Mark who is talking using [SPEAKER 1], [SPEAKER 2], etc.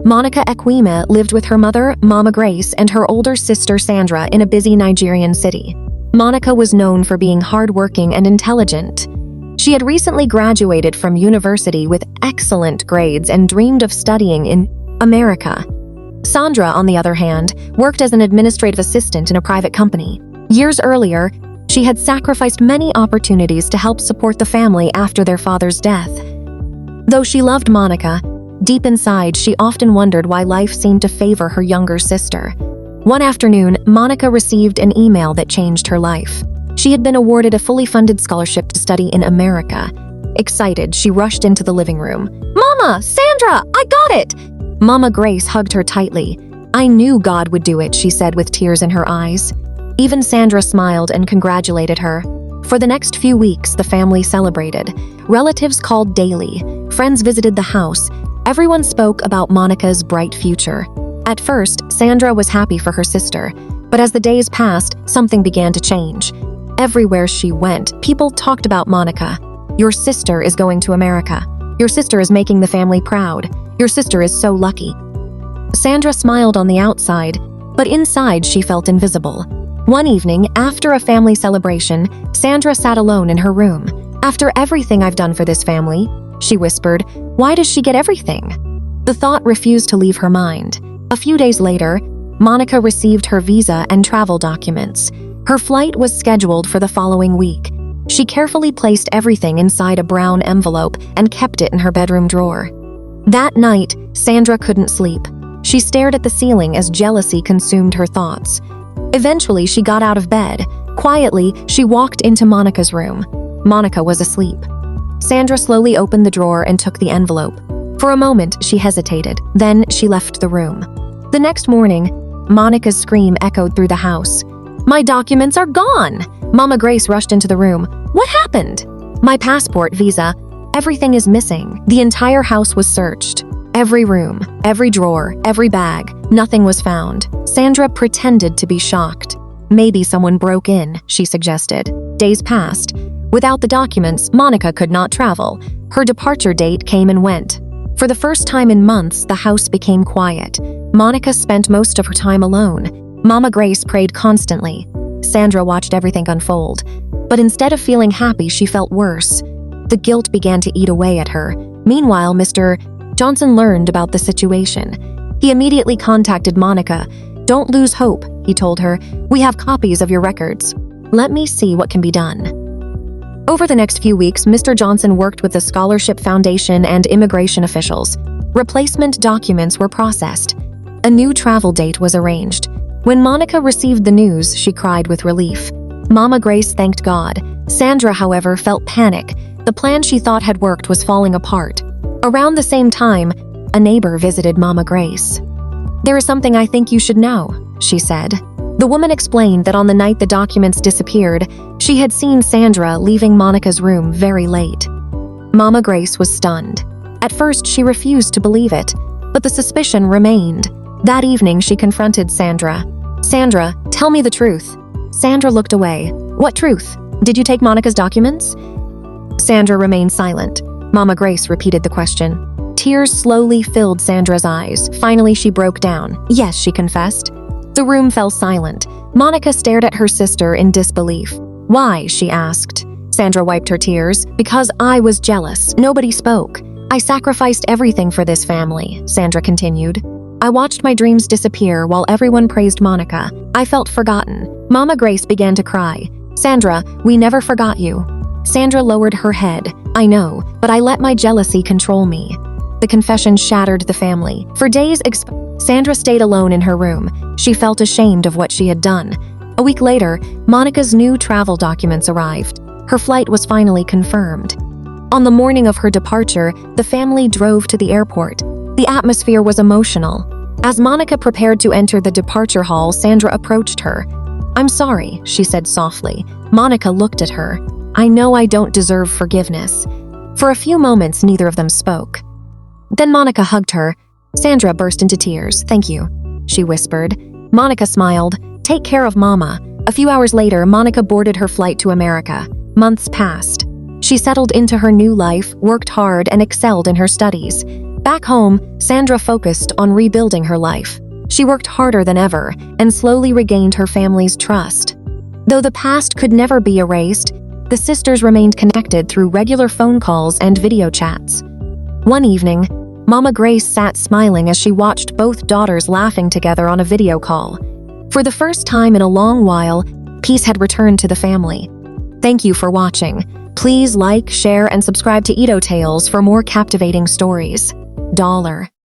[SPEAKER 1] Monica Ekwime lived with her mother, Mama Grace, and her older sister Sandra in a busy Nigerian city. Monica was known for being hardworking and intelligent. She had recently graduated from university with excellent grades and dreamed of studying in America. Sandra, on the other hand, worked as an administrative assistant in a private company. Years earlier, she had sacrificed many opportunities to help support the family after their father's death. Though she loved Monica, deep inside she often wondered why life seemed to favor her younger sister. One afternoon, Monica received an email that changed her life. She had been awarded a fully funded scholarship to study in America. Excited, she rushed into the living room. "Mama! Sandra! I got it!" Mama Grace hugged her tightly. "I knew God would do it," she said with tears in her eyes. Even Sandra smiled and congratulated her. For the next few weeks, the family celebrated. Relatives called daily. Friends visited the house. Everyone spoke about Monica's bright future. At first, Sandra was happy for her sister, but as the days passed, something began to change. Everywhere she went, people talked about Monica. "Your sister is going to America. Your sister is making the family proud. Your sister is so lucky." Sandra smiled on the outside, but inside she felt invisible. One evening, after a family celebration, Sandra sat alone in her room. "After everything I've done for this family," she whispered, "why does she get everything?" The thought refused to leave her mind. A few days later, Monica received her visa and travel documents. Her flight was scheduled for the following week. She carefully placed everything inside a brown envelope and kept it in her bedroom drawer. That night, Sandra couldn't sleep. She stared at the ceiling as jealousy consumed her thoughts. Eventually, she got out of bed. Quietly, she walked into Monica's room. Monica was asleep. Sandra slowly opened the drawer and took the envelope. For a moment, she hesitated. Then she left the room. The next morning, Monica's scream echoed through the house. "My documents are gone!" Mama Grace rushed into the room. "What happened?" "My passport, visa, everything is missing." The entire house was searched. Every room, every drawer, every bag, nothing was found. Sandra pretended to be shocked. "Maybe someone broke in," she suggested. Days passed. Without the documents, Monica could not travel. Her departure date came and went. For the first time in months, the house became quiet. Monica spent most of her time alone. Mama Grace prayed constantly. Sandra watched everything unfold. But instead of feeling happy, she felt worse. The guilt began to eat away at her. Meanwhile, Mr. Johnson learned about the situation. He immediately contacted Monica. "Don't lose hope," he told her. "We have copies of your records. Let me see what can be done." Over the next few weeks, Mr. Johnson worked with the Scholarship Foundation and immigration officials. Replacement documents were processed. A new travel date was arranged. When Monica received the news, she cried with relief. Mama Grace thanked God. Sandra, however, felt panic. The plan she thought had worked was falling apart. Around the same time, a neighbor visited Mama Grace. "There is something I think you should know," she said. The woman explained that on the night the documents disappeared, she had seen Sandra leaving Monica's room very late. Mama Grace was stunned. At first, she refused to believe it, but the suspicion remained. That evening, she confronted Sandra. "Sandra, tell me the truth." Sandra looked away. "What truth? Did you take Monica's documents?" Sandra remained silent. Mama Grace repeated the question. Tears slowly filled Sandra's eyes. Finally, she broke down. "Yes," she confessed. The room fell silent. Monica stared at her sister in disbelief. "Why?" she asked. Sandra wiped her tears. "Because I was jealous." Nobody spoke. "I sacrificed everything for this family," Sandra continued. "I watched my dreams disappear while everyone praised Monica. I felt forgotten." Mama Grace began to cry. "Sandra, we never forgot you." Sandra lowered her head. "I know, but I let my jealousy control me." The confession shattered the family. For days, Sandra stayed alone in her room. She felt ashamed of what she had done. A week later, Monica's new travel documents arrived. Her flight was finally confirmed. On the morning of her departure, the family drove to the airport. The atmosphere was emotional. As Monica prepared to enter the departure hall, Sandra approached her. "I'm sorry," she said softly. Monica looked at her. "I know I don't deserve forgiveness." For a few moments, neither of them spoke. Then Monica hugged her. Sandra burst into tears. "Thank you," she whispered. Monica smiled. "Take care of Mama." A few hours later, Monica boarded her flight to America. Months passed. She settled into her new life, worked hard, and excelled in her studies. Back home, Sandra focused on rebuilding her life. She worked harder than ever and slowly regained her family's trust. Though the past could never be erased, the sisters remained connected through regular phone calls and video chats. One evening, Mama Grace sat smiling as she watched both daughters laughing together on a video call. For the first time in a long while, peace had returned to the family. Thank you for watching. Please like, share, and subscribe to Edo Tales for more captivating stories. $.